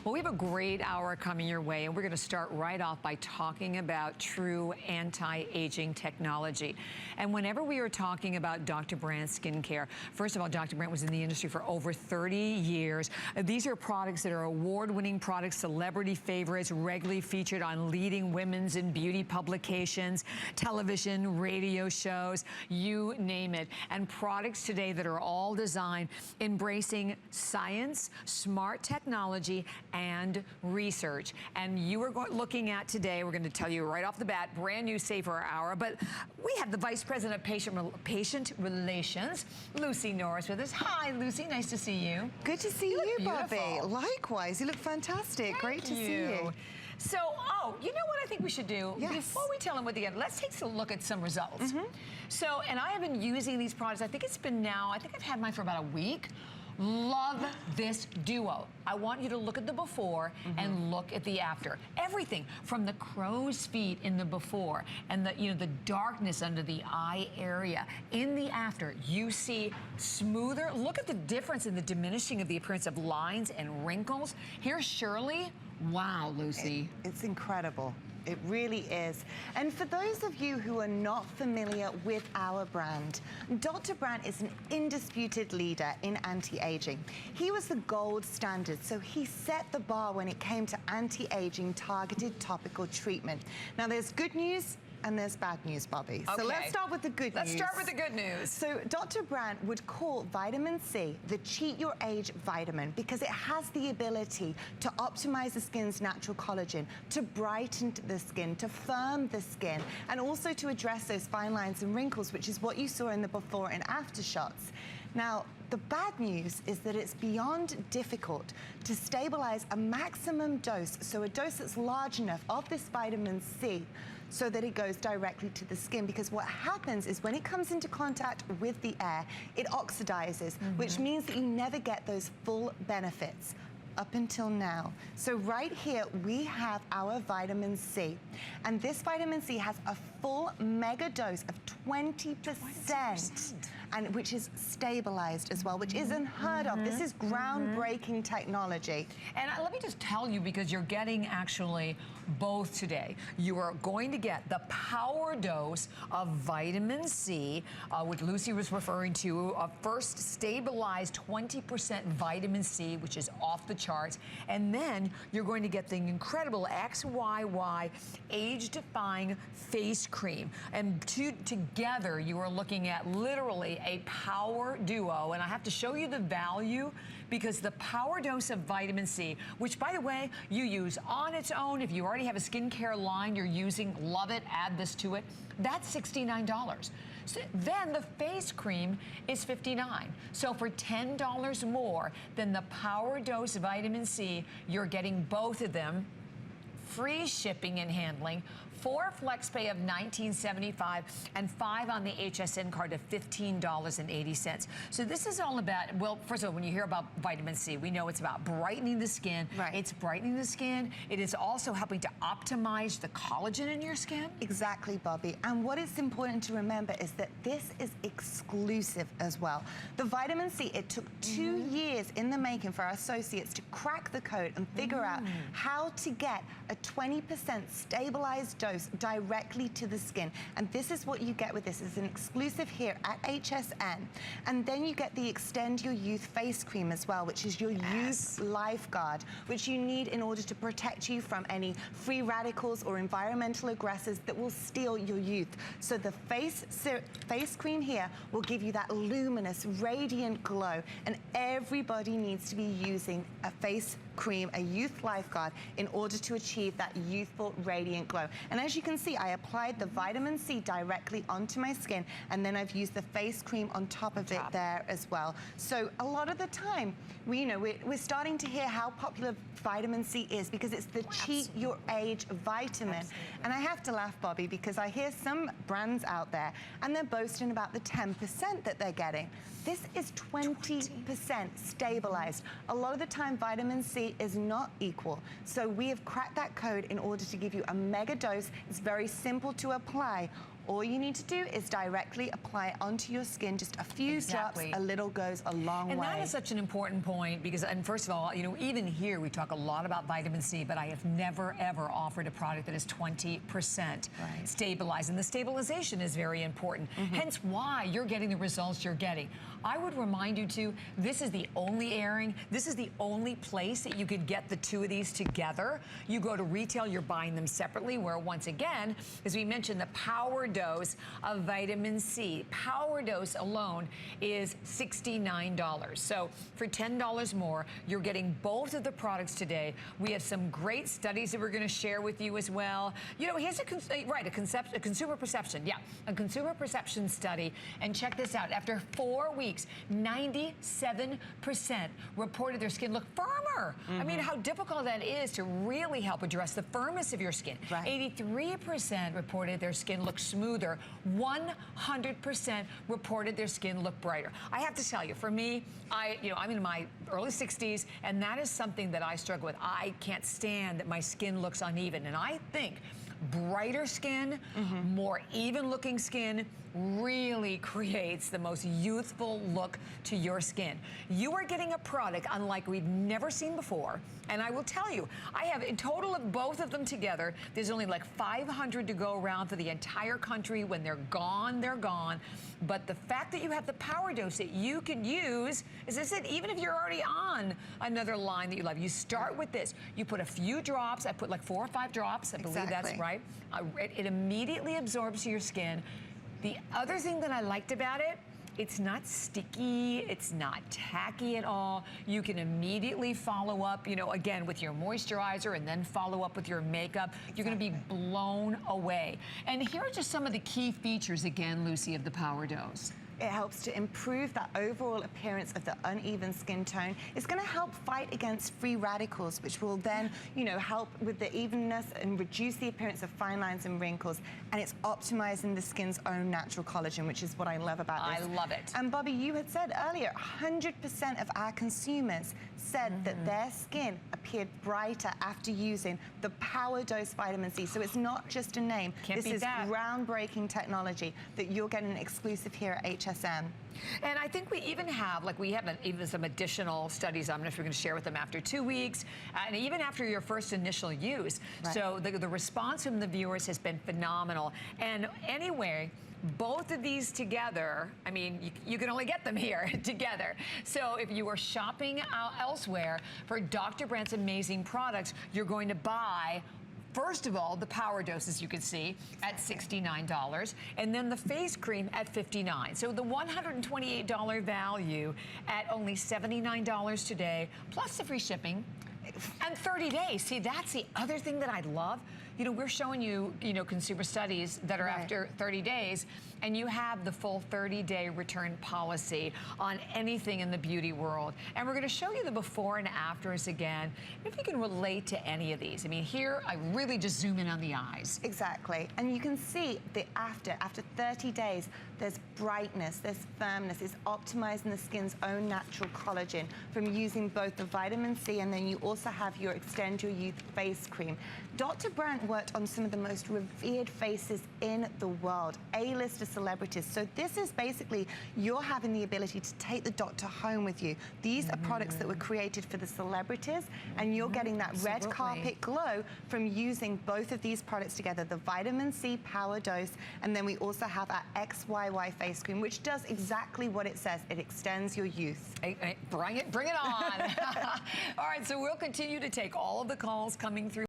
Well, we have a great hour coming your way, and we're going to start right off by talking about true anti-aging technology. And whenever we are talking about Dr. Brandt skincare, first of all, Dr. Brandt was in the industry for over 30 years. These are products that are award-winning products, celebrity favorites, regularly featured on leading women's and beauty publications, television, radio shows, you name it. And products today that are all designed embracing science, smart technology, and research. And you are looking at today, we're going to tell you right off the bat, brand new Safer Hour, but we have the Vice President of Patient Relations, Lucy Norris, with us. Hi, Lucy, nice to see you. Good to see you, Bobby. Likewise, you look fantastic. Great to see you. So, you know what I think we should do? Yes. Before we tell them what they get, let's take a look at some results. So, and I have been using these products, I think it's been now, I think I've had mine for about a week. Love this duo. I want you to look at the before and look at the after. Everything from the crow's feet in the before and the, you know, the darkness under the eye area. In the after, you see smoother. Look at the difference in the diminishing of the appearance of lines and wrinkles. Here's Shirley. Wow, Lucy. It's incredible. It really is. And for those of you who are not familiar with our brand, Dr. Brandt is an indisputed leader in anti-aging. He was the gold standard, so he set the bar when it came to anti-aging targeted topical treatment. Now there's good news and there's bad news, Bobby. Okay. So let's start with the good news. Let's start with the good news. So Dr. Brandt would call vitamin C the cheat your age vitamin because it has the ability to optimize the skin's natural collagen, to brighten the skin, to firm the skin, and also to address those fine lines and wrinkles, which is what you saw in the before and after shots. Now, the bad news is that it's beyond difficult to stabilize a maximum dose, so a dose that's large enough of this vitamin C so that it goes directly to the skin, because what happens is when it comes into contact with the air, it oxidizes, which means that you never get those full benefits up until now. So right here, we have our vitamin C. And this vitamin C has a full mega dose of 20%. And which is stabilized as well, which is unheard of. This is groundbreaking technology. And let me just tell you, because you're getting actually both today. You are going to get the power dose of vitamin C, which Lucy was referring to, first stabilized 20% vitamin C, which is off the charts. And then you're going to get the incredible XYY age-defying face cream. And together, you are looking at literally a power duo. And I have to show you the value, because the power dose of vitamin C, which by the way, you use on its own, if you already have a skincare line you're using, love it, add this to it, that's $69. So then the face cream is $59. So for $10 more than the power dose vitamin C, you're getting both of them, free shipping and handling, 4 flex pay of $19.75, and 5 on the HSN card of $15.80. So this is all about, well, first of all, when you hear about vitamin C, we know it's about brightening the skin. Right. It's brightening the skin. It is also helping to optimize the collagen in your skin. Exactly, Bobby. And what is important to remember is that this is exclusive as well. The vitamin C, it took 2 years in the making for our associates to crack the code and figure out how to get a 20% stabilized dose directly to the skin. And this is what you get with this. It's an exclusive here at HSN. And then you get the Extend Your Youth face cream as well, which is your youth lifeguard, which you need in order to protect you from any free radicals or environmental aggressors that will steal your youth. So the face cream here will give you that luminous, radiant glow. And everybody needs to be using a face cream, a youth lifeguard, in order to achieve that youthful, radiant glow. And as you can see, I applied the vitamin C directly onto my skin, and then I've used the face cream on top of it there as well. So a lot of the time, we're starting to hear how popular vitamin C is, because it's the cheat your age vitamin. And I have to laugh, Bobby, because I hear some brands out there and they're boasting about the 10% that they're getting. This is 20% stabilized. A lot of the time, vitamin C is not equal. So we have cracked that code in order to give you a mega dose. It's very simple to apply. All you need to do is directly apply it onto your skin, just a few drops, a little goes a long way. And that is such an important point because, and first of all, you know, even here we talk a lot about vitamin C, but I have never ever offered a product that is 20% stabilized. And the stabilization is very important. Hence why you're getting the results you're getting. I would remind you too, this is the only airing, this is the only place that you could get the two of these together. You go to retail, you're buying them separately, where once again, as we mentioned, the power dose of vitamin C, power dose alone is $69. So for $10 more, you're getting both of the products today. We have some great studies that we're going to share with you as well. You know, here's a consumer perception. Yeah, a consumer perception study. And check this out. After 4 weeks, 97% reported their skin looked firmer. I mean, how difficult that is to really help address the firmness of your skin. 83% reported their skin looked smoother. 100% reported their skin looked brighter. I have to tell you, for me, I'm in my early 60s, and that is something that I struggle with. I can't stand that my skin looks uneven, and I think brighter skin, more even looking skin really creates the most youthful look to your skin. You are getting a product unlike we've never seen before. And I will tell you, I have in total of both of them together, there's only like 500 to go around for the entire country. When they're gone, they're gone. But the fact that you have the power dose that you can use, as I said, even if you're already on another line that you love, you start with this. You put a few drops. I put like 4 or 5 drops. I believe that's right. It immediately absorbs to your skin. The other thing that I liked about it, it's not sticky, it's not tacky at all. You can immediately follow up, you know, again, with your moisturizer and then follow up with your makeup. You're gonna be blown away. And here are just some of the key features, again, Lucy, of the Power Dose. It helps to improve that overall appearance of the uneven skin tone. It's going to help fight against free radicals, which will then, you know, help with the evenness and reduce the appearance of fine lines and wrinkles. And it's optimizing the skin's own natural collagen, which is what I love about this. I love it. And Bobby, you had said earlier, 100% of our consumers said that their skin appeared brighter after using the Power Dose Vitamin C. So it's not just a name. This is groundbreaking technology that you're getting exclusive here at HSN. And I think we even have, even some additional studies. I don't know if you're going to share with them after 2 weeks, and even after your first initial use. So the response from the viewers has been phenomenal. And anyway, both of these together, I mean, you can only get them here together. So if you are shopping elsewhere for Dr. Brandt's amazing products, you're going to buy, first of all, the Power Dose, as you can see, at $69, and then the face cream at $59. So the $128 value at only $79 today, plus the free shipping, and 30 days. See, that's the other thing that I love. You know, we're showing you, consumer studies that are after 30 days, and you have the full 30-day return policy on anything in the beauty world. And we're going to show you the before and afters again, if you can relate to any of these. I mean, here, I really just zoom in on the eyes. Exactly. And you can see the after 30 days, there's brightness, there's firmness. It's optimizing the skin's own natural collagen from using both the vitamin C, and then you also have your Extend Your Youth face cream. Dr. Brandt worked on some of the most revered faces in the world, A-lister celebrities. So this is basically, you're having the ability to take the doctor home with you. These are products that were created for the celebrities, and you're getting that red carpet glow from using both of these products together, the Vitamin C Power Dose, and then we also have our XYY face cream, which does exactly what it says. It extends your youth. Bring it on. All right, so we'll continue to take all of the calls coming through.